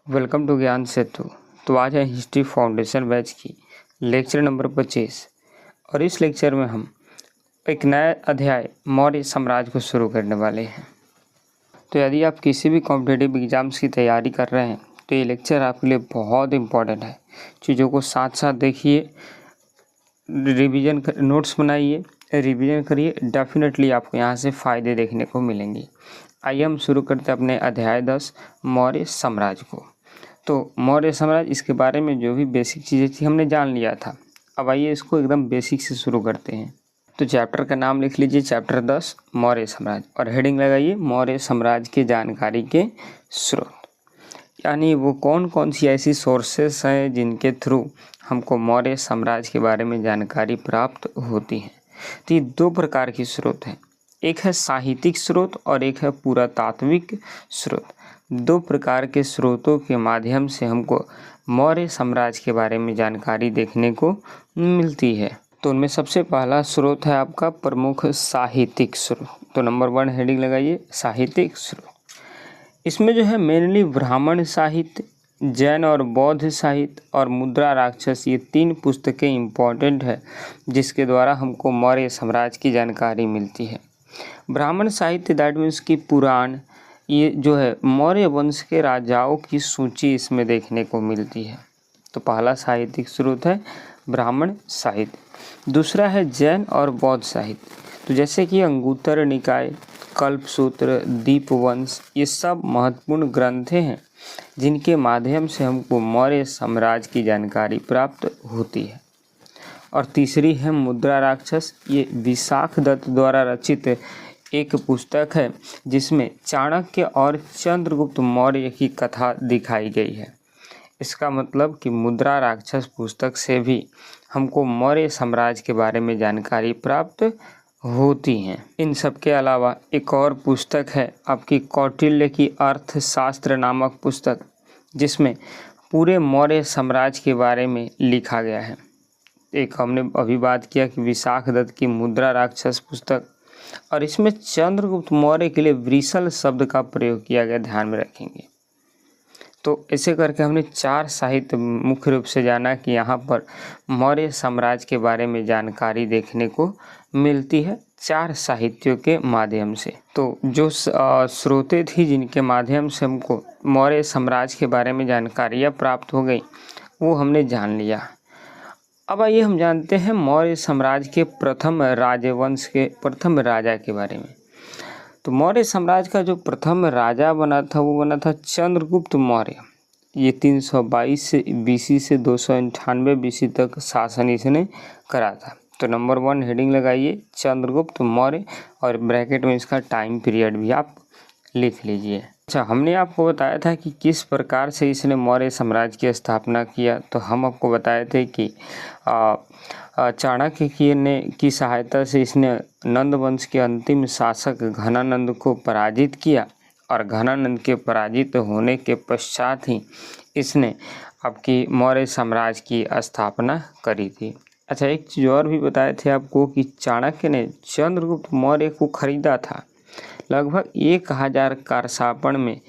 Welcome to ज्ञान सेतु। तो आज है हिस्ट्री फाउंडेशन बैच की लेक्चर नंबर 25 और इस लेक्चर में हम एक नया अध्याय मौर्य साम्राज्य को शुरू करने वाले हैं। तो यदि आप किसी भी कॉम्पिटिटिव एग्जाम्स की तैयारी कर रहे हैं तो ये लेक्चर आपके लिए बहुत इम्पोर्टेंट है। चीज़ों को साथ साथ देखिए, रिवीजन नोट्स बनाइए, रिवीजन करिए, डेफिनेटली आपको यहाँ से फ़ायदे देखने को मिलेंगे। आइए हम शुरू करते हैं अपने अध्याय 10 मौर्य साम्राज्य को। तो मौर्य साम्राज्य, इसके बारे में जो भी बेसिक चीज़ें थी हमने जान लिया था। अब आइए इसको एकदम बेसिक से शुरू करते हैं। तो चैप्टर का नाम लिख लीजिए, चैप्टर 10 मौर्य साम्राज्य, और हेडिंग लगाइए मौर्य साम्राज्य की जानकारी के स्रोत। यानी वो कौन कौन सी ऐसी सोर्सेस हैं जिनके थ्रू हमको मौर्य साम्राज्य के बारे में जानकारी प्राप्त होती है। तो ये दो प्रकार के स्रोत हैं, एक है साहित्यिक स्रोत और एक है पुरातात्विक स्रोत। दो प्रकार के स्रोतों के माध्यम से हमको मौर्य साम्राज्य के बारे में जानकारी देखने को मिलती है। तो उनमें सबसे पहला स्रोत है आपका प्रमुख साहित्यिक स्रोत। तो नंबर 1 हेडिंग लगाइए, साहित्यिक स्रोत। इसमें जो है मेनली ब्राह्मण साहित्य, जैन और बौद्ध साहित्य और मुद्रा राक्षस, ये 3 पुस्तकें इम्पॉर्टेंट है जिसके द्वारा हमको मौर्य साम्राज्य की जानकारी मिलती है। ब्राह्मण साहित्य दैट मीन्स की पुराण, ये जो है मौर्य वंश के राजाओं की सूची इसमें देखने को मिलती है। तो पहला साहित्यिक स्रोत है ब्राह्मण साहित्य। दूसरा है जैन और बौद्ध साहित्य। तो जैसे कि अंगुत्तर निकाय, कल्पसूत्र, दीपवंश, ये सब महत्वपूर्ण ग्रंथें हैं जिनके माध्यम से हमको मौर्य साम्राज्य की जानकारी प्राप्त होती है। और तीसरी है मुद्रा राक्षस। ये विशाख दत्त द्वारा रचित एक पुस्तक है जिसमें चाणक्य और चंद्रगुप्त मौर्य की कथा दिखाई गई है। इसका मतलब कि मुद्रा राक्षस पुस्तक से भी हमको मौर्य साम्राज्य के बारे में जानकारी प्राप्त होती हैं। इन सब के अलावा एक और पुस्तक है आपकी कौटिल्य की अर्थशास्त्र नामक पुस्तक, जिसमें पूरे मौर्य साम्राज्य के बारे में लिखा गया है। एक हमने अभी बात किया कि विशाख दत्त की मुद्रा राक्षस पुस्तक, और इसमें चंद्रगुप्त मौर्य के लिए वृषल शब्द का प्रयोग किया गया, ध्यान में रखेंगे। तो ऐसे करके हमने 4 साहित्य मुख्य रूप से जाना कि यहाँ पर मौर्य साम्राज्य के बारे में जानकारी देखने को मिलती है 4 साहित्यों के माध्यम से। तो जो स्रोतें थी जिनके माध्यम से हमको मौर्य साम्राज्य के बारे में जानकारियाँ प्राप्त हो गई, वो हमने जान लिया। अब आइए हम जानते हैं मौर्य साम्राज्य के प्रथम राजवंश के प्रथम राजा के बारे में। तो मौर्य साम्राज्य का जो प्रथम राजा बना था वो बना था चंद्रगुप्त मौर्य। ये 322 BC से 298 BC तक शासन इसने करा था। तो नंबर 1 हेडिंग लगाइए चंद्रगुप्त मौर्य, और ब्रैकेट में इसका टाइम पीरियड भी आप लिख लीजिए। अच्छा, हमने आपको बताया था कि किस प्रकार से इसने मौर्य साम्राज्य की स्थापना किया। तो हम आपको बताए थे कि चाणक्य की सहायता से इसने नंद वंश के अंतिम शासक घनानंद को पराजित किया, और घनानंद के पराजित होने के पश्चात ही इसने आपकी मौर्य साम्राज्य की स्थापना करी थी। अच्छा, एक चीज़ और भी बताए थे आपको कि चाणक्य ने चंद्रगुप्त मौर्य को खरीदा था। लगभग 1000 कारसापण में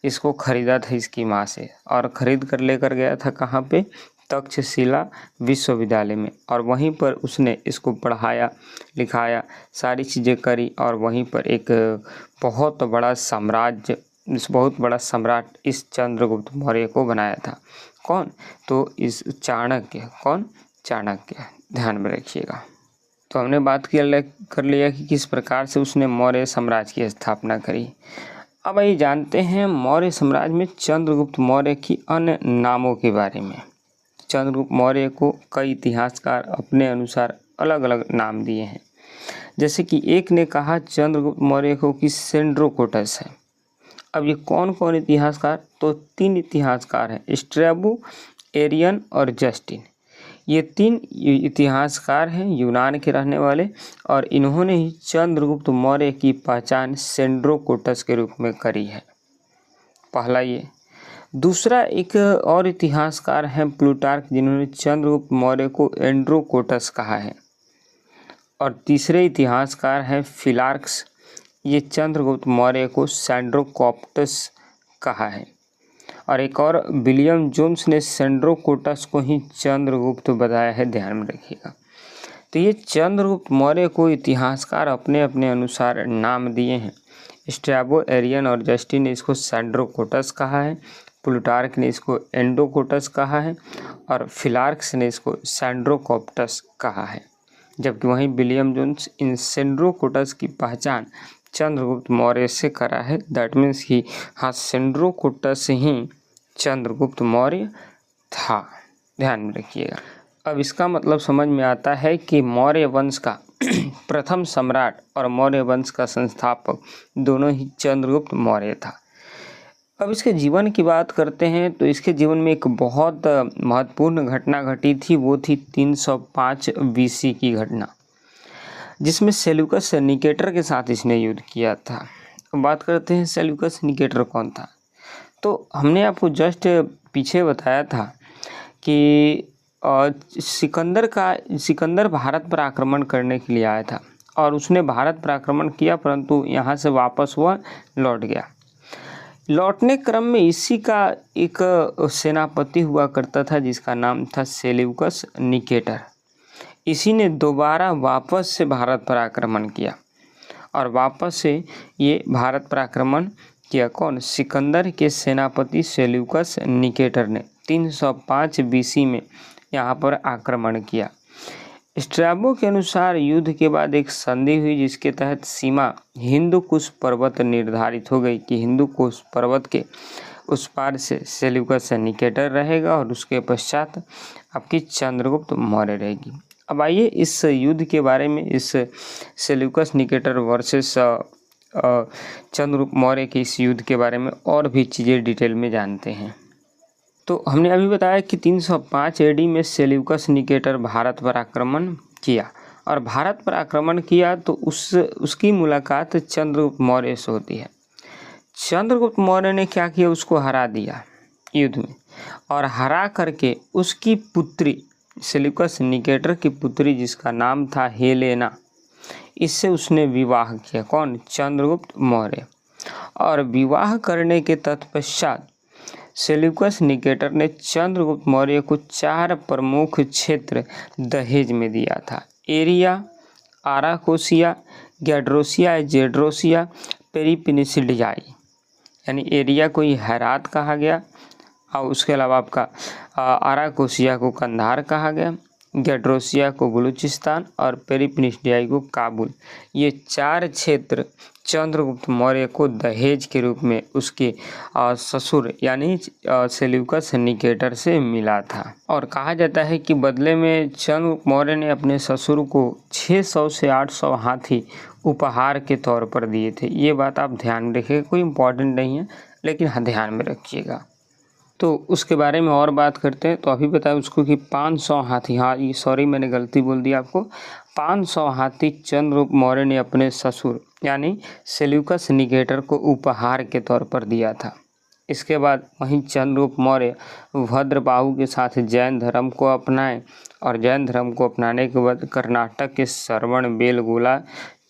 इसको खरीदा था इसकी माँ से, और ख़रीद कर लेकर गया था कहाँ पे, तक्षशिला विश्वविद्यालय में, और वहीं पर उसने इसको पढ़ाया लिखाया, सारी चीज़ें करी, और वहीं पर एक बहुत बड़ा साम्राज्य, बहुत बड़ा सम्राट इस चंद्रगुप्त मौर्य को बनाया था। कौन? तो इस चाणक्य। कौन? चाणक्य, ध्यान में रखिएगा। तो हमने बात कर लिया कि किस प्रकार से उसने मौर्य साम्राज्य की स्थापना करी। अब ये जानते हैं मौर्य साम्राज्य में चंद्रगुप्त मौर्य की अन्य नामों के बारे में। चंद्रगुप्त मौर्य को कई इतिहासकार अपने अनुसार अलग अलग नाम दिए हैं। जैसे कि एक ने कहा चंद्रगुप्त मौर्य को कि सेंड्रोकोटस है। अब ये कौन कौन इतिहासकार? तो 3 इतिहासकार हैं, स्ट्रैबो, एरियन और जस्टिन। ये 3 इतिहासकार हैं यूनान के रहने वाले, और इन्होंने ही चंद्रगुप्त मौर्य की पहचान सेंड्रोकोटस के रूप में करी है। पहला ये। दूसरा एक और इतिहासकार हैं प्लूटार्क, जिन्होंने चंद्रगुप्त मौर्य को एंड्रोकोटस कहा है। और तीसरे इतिहासकार हैं फिलार्क्स, ये चंद्रगुप्त मौर्य को सैंड्रोकोप्टस कहा है। और एक और विलियम जोन्स ने सेंड्रोकोटस को ही चंद्रगुप्त बताया है, ध्यान में रखिएगा। तो ये चंद्रगुप्त मौर्य को इतिहासकार अपने अपने अनुसार नाम दिए हैं। स्ट्रैबो, एरियन और जस्टिन ने इसको सेंड्रोकोटस कहा है, प्लूटार्क ने इसको एंडोकोटस कहा है और फिलार्क्स ने इसको सेंड्रोकोप्टस कहा है। जबकि वहीं विलियम जोन्स इन सेंड्रोकोटस की पहचान चंद्रगुप्त मौर्य से करा है। दैट मीन्स कि हाँ, सेंड्रोकोटस ही चंद्रगुप्त मौर्य था, ध्यान में रखिएगा। अब इसका मतलब समझ में आता है कि मौर्य वंश का प्रथम सम्राट और मौर्य वंश का संस्थापक दोनों ही चंद्रगुप्त मौर्य था। अब इसके जीवन की बात करते हैं तो इसके जीवन में एक बहुत महत्वपूर्ण घटना घटी थी, वो थी 305 BC की घटना, जिसमें सेल्यूकस निकेटर के साथ इसने युद्ध किया था। अब बात करते हैं सेल्यूकस निकेटर कौन था। तो हमने आपको जस्ट पीछे बताया था कि सिकंदर भारत पर आक्रमण करने के लिए आया था और उसने भारत पर आक्रमण किया, परंतु यहाँ से वापस वह लौट गया। लौटने क्रम में इसी का एक सेनापति हुआ करता था जिसका नाम था सेल्यूकस निकेटर। इसी ने दोबारा वापस से भारत पर आक्रमण किया और वापस से ये भारत पर आक्रमण किया। कौन? सिकंदर के सेनापति सेल्यूकस निकेटर ने 305 BC में यहाँ पर आक्रमण किया। स्ट्रैबो के अनुसार युद्ध के बाद एक संधि हुई जिसके तहत सीमा हिंदुकुश पर्वत निर्धारित हो गई कि हिंदुकुश पर्वत के उस पार से सेल्यूकस निकेटर रहेगा और उसके पश्चात आपकी चंद्रगुप्त मौर्य रहेगी। अब आइए इस युद्ध के बारे में, इस Seleucus Nicator versus Chandragupta Maurya के इस युद्ध के बारे में और भी चीज़ें डिटेल में जानते हैं। तो हमने अभी बताया कि 305 AD में सेल्यूकस निकेटर भारत पर आक्रमण किया और भारत पर आक्रमण किया तो उसकी मुलाकात चंद्रगुप्त मौर्य से होती है। चंद्रगुप्त मौर्य ने क्या किया, उसको हरा दिया युद्ध में और हरा करके उसकी पुत्री सेल्यूकस निकेटर की पुत्री जिसका नाम था हेलेना, इससे उसने विवाह किया। कौन? चंद्रगुप्त मौर्य। और विवाह करने के तत्पश्चात सेल्यूकस निकेटर ने चंद्रगुप्त मौर्य को 4 प्रमुख क्षेत्र दहेज में दिया था। Aria, Arachosia, Gedrosia, Gedrosia, Paropamisadae. यानी एरिया को ही हेरात कहा गया और उसके अलावा आपका आराकोसिया को कंधार कहा गया, गैड्रोसिया को बलूचिस्तान और पेरिपिनिसिडियाई को काबुल। ये 4 क्षेत्र चंद्रगुप्त मौर्य को दहेज के रूप में उसके ससुर यानी सेल्यूकस निकेटर से मिला था। और कहा जाता है कि बदले में चंद्रगुप्त मौर्य ने अपने ससुर को 600 से 800 हाथी उपहार के तौर पर दिए थे। ये बात आप ध्यान में रखिएगा, कोई इम्पोर्टेंट नहीं है लेकिन हाँ ध्यान में रखिएगा। तो उसके बारे में और बात करते हैं। तो अभी बताया उसको कि 500 हाथी, हाँ ये सॉरी मैंने गलती बोल दी आपको, 500 हाथी चंद्रगुप्त मौर्य ने अपने ससुर यानी सेल्यूकस निकेटर को उपहार के तौर पर दिया था। इसके बाद वहीं चंद्रगुप्त मौर्य भद्रबाहु के साथ जैन धर्म को अपनाए और जैन धर्म को अपनाने के बाद कर्नाटक के श्रवणबेलगोला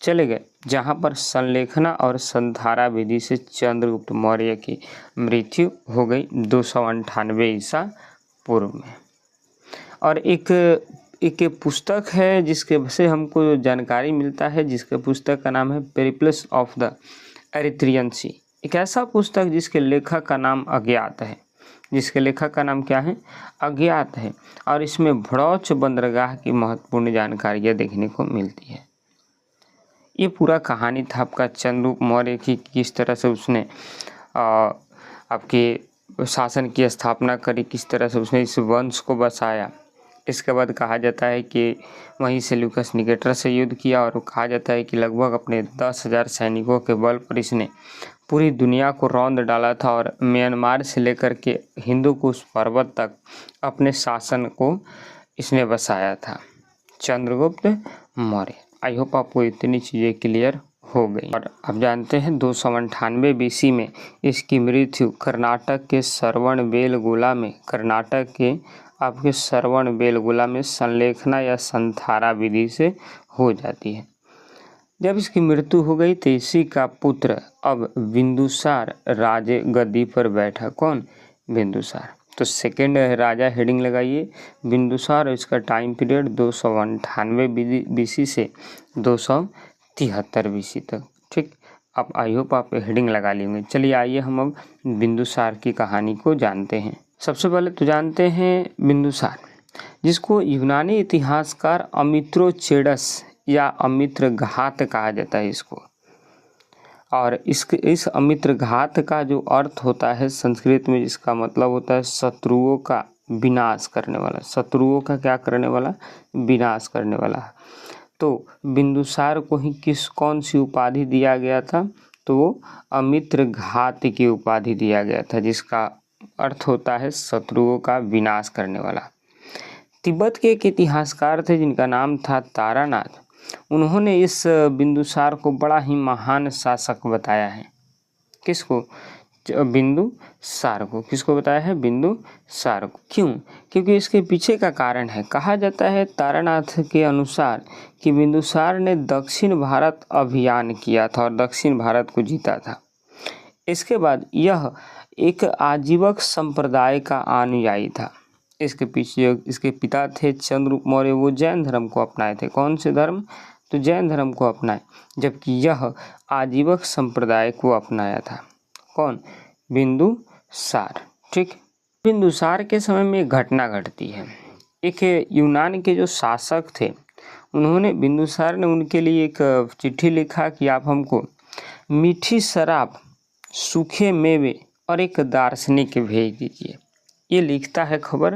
चले गए, जहां पर संलेखना और संधारा विधि से चंद्रगुप्त मौर्य की मृत्यु हो गई 298 ईसा पूर्व में। और एक पुस्तक है जिसके से हमको जानकारी मिलता है, जिसके पुस्तक का नाम है पेरिप्लस ऑफ द एरिथ्रियन सी। एक ऐसा पुस्तक जिसके लेखक का नाम अज्ञात है, जिसके लेखक का नाम क्या है? अज्ञात है। और इसमें भड़ौच बंदरगाह की महत्वपूर्ण जानकारियाँ देखने को मिलती है। ये पूरा कहानी था आपका चंद्रगुप्त मौर्य की, किस तरह से उसने आपके शासन की स्थापना करी, किस तरह से उसने इस वंश को बसाया। इसके बाद कहा जाता है कि वहीं सेल्यूकस निकेटर से युद्ध किया और कहा जाता है कि लगभग अपने 10,000 सैनिकों के बल पर इसने पूरी दुनिया को रौंद डाला था और म्यांमार से लेकर के हिंदुकुश पर्वत तक अपने शासन को इसने बसाया था, चंद्रगुप्त मौर्य। आई होप आपको इतनी चीज़ें क्लियर हो गई। और आप जानते हैं 298 BC में इसकी मृत्यु कर्नाटक के श्रवणबेलगोला में, कर्नाटक के आपके श्रवणबेलगोला में संलेखना या संधारा विधि से हो जाती है। जब इसकी मृत्यु हो गई तो इसी का पुत्र अब बिंदुसार राज गद्दी पर बैठा। कौन? बिंदुसार। तो सेकेंड राजा हेडिंग लगाइए बिंदुसार और इसका टाइम पीरियड 298 BC से 273 BC तक। ठीक, अब आई होप आप हेडिंग लगा लेंगे। चलिए आइए हम अब बिंदुसार की कहानी को जानते हैं। सबसे पहले तो जानते हैं बिंदुसार, जिसको यूनानी इतिहासकार अमित्रोचेडस या अमित्रघात कहा जाता है इसको। और इस अमित्रघात का जो अर्थ होता है संस्कृत में, जिसका मतलब होता है शत्रुओं का विनाश करने वाला। शत्रुओं का क्या करने वाला? विनाश करने वाला। तो बिंदुसार को ही कौन सी उपाधि दिया गया था? तो वो अमित्रघात की उपाधि दिया गया था, जिसका अर्थ होता है शत्रुओं का विनाश करने वाला। तिब्बत के एक इतिहासकार थे जिनका नाम था तारानाथ। उन्होंने इस बिंदुसार को बड़ा ही महान शासक बताया है। किसको? बिंदुसार को। किसको बताया है? बिंदुसार को। क्यों? क्योंकि इसके पीछे का कारण है। कहा जाता है तारानाथ के अनुसार कि बिंदुसार ने दक्षिण भारत अभियान किया था और दक्षिण भारत को जीता था। इसके बाद यह एक आजीवक संप्रदाय का अनुयायी था। इसके पीछे इसके पिता थे चंद्रगुप्त मौर्य, वो जैन धर्म को अपनाए थे। कौन से धर्म? तो जैन धर्म को अपनाए, जबकि यह आजीवक संप्रदाय को अपनाया था। कौन? बिंदुसार। ठीक, बिंदुसार के समय में एक घटना घटती है। एक यूनान के जो शासक थे, उन्होंने बिंदुसार ने उनके लिए एक चिट्ठी लिखा कि आप हमको मीठी शराब, सूखे मेवे और एक दार्शनिक भेज दीजिए। ये लिखता है खबर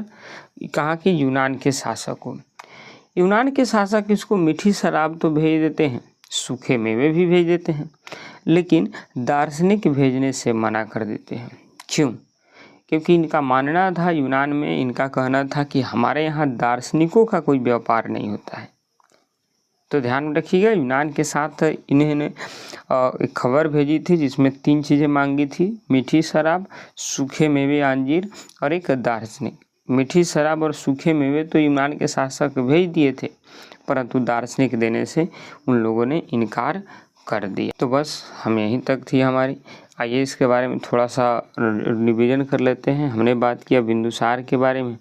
कहाँ की? यूनान के शासक को। यूनान के शासक इसको मीठी शराब तो भेज देते हैं, सूखे मेवे भी भेज देते हैं, लेकिन दार्शनिक भेजने से मना कर देते हैं। क्यों? क्योंकि इनका मानना था, यूनान में इनका कहना था कि हमारे यहाँ दार्शनिकों का कोई व्यापार नहीं होता है। तो ध्यान में रखिएगा, यूनान के साथ इन्होंने एक खबर भेजी थी जिसमें 3 चीज़ें मांगी थी: मीठी शराब, सूखे मेवे अंजीर और एक दार्शनिक। मीठी शराब और सूखे मेवे तो यूनान के शासक भेज दिए थे, परंतु दार्शनिक देने से उन लोगों ने इनकार कर दिया। तो बस हम यहीं तक थी हमारी। आइए इसके बारे में थोड़ा सा रिवीजन कर लेते हैं। हमने बात किया बिंदुसार के बारे में।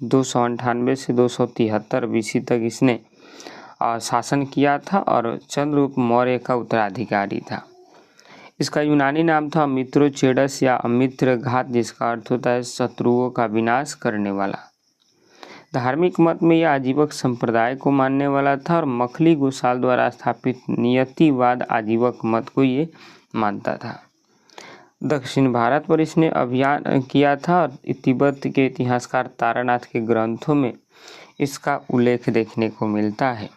298 से 273 BC तक इसने शासन किया था और चंद्रगुप्त मौर्य का उत्तराधिकारी था। इसका यूनानी नाम था अमित्रोचेडस या अमित्रघात, जिसका अर्थ होता है शत्रुओं का विनाश करने वाला। धार्मिक मत में यह आजीवक संप्रदाय को मानने वाला था और मखली गोसाल द्वारा स्थापित नियतिवाद आजीवक मत को ये मानता था। दक्षिण भारत पर इसने अभियान किया था और तिब्बत के इतिहासकार तारानाथ के ग्रंथों में इसका उल्लेख देखने को मिलता है।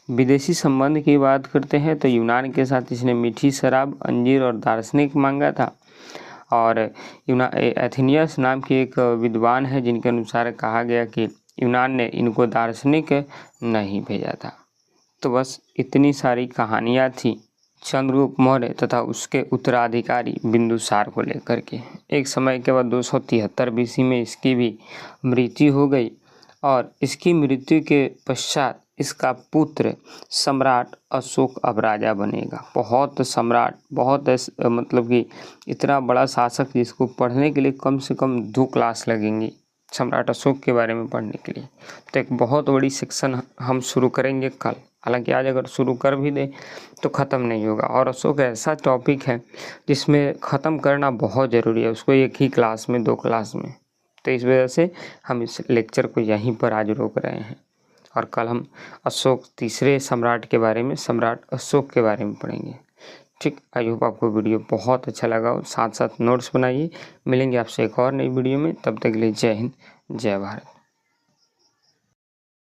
विदेशी संबंध की बात करते हैं तो यूनान के साथ इसने मीठी शराब, अंजीर और दार्शनिक मांगा था। और एथेनियस नाम के एक विद्वान है जिनके अनुसार कहा गया कि यूनान ने इनको दार्शनिक नहीं भेजा था। तो बस इतनी सारी कहानियाँ थी चंद्रगुप्त मौर्य तथा उसके उत्तराधिकारी बिंदुसार को लेकर के। एक समय के बाद 273 BC में इसकी भी मृत्यु हो गई और इसकी मृत्यु के पश्चात इसका पुत्र सम्राट अशोक अब राजा बनेगा। बहुत सम्राट, बहुत मतलब कि इतना बड़ा शासक जिसको पढ़ने के लिए कम से कम 2 क्लास लगेंगी सम्राट अशोक के बारे में पढ़ने के लिए। तो एक बहुत बड़ी सेक्शन हम शुरू करेंगे कल। हालांकि आज अगर शुरू कर भी दें तो ख़त्म नहीं होगा। और अशोक ऐसा टॉपिक है जिसमें ख़त्म करना बहुत ज़रूरी है, उसको एक ही क्लास में 2 क्लास में। तो इस वजह से हम इस लेक्चर को यहीं पर आज रोक रहे हैं और कल हम अशोक तीसरे सम्राट के बारे में, सम्राट अशोक के बारे में पढ़ेंगे। ठीक, आई होप आपको वीडियो बहुत अच्छा लगा हो। साथ साथ नोट्स बनाइए। मिलेंगे आपसे एक और नई वीडियो में, तब तक के लिए जय हिंद, जय भारत।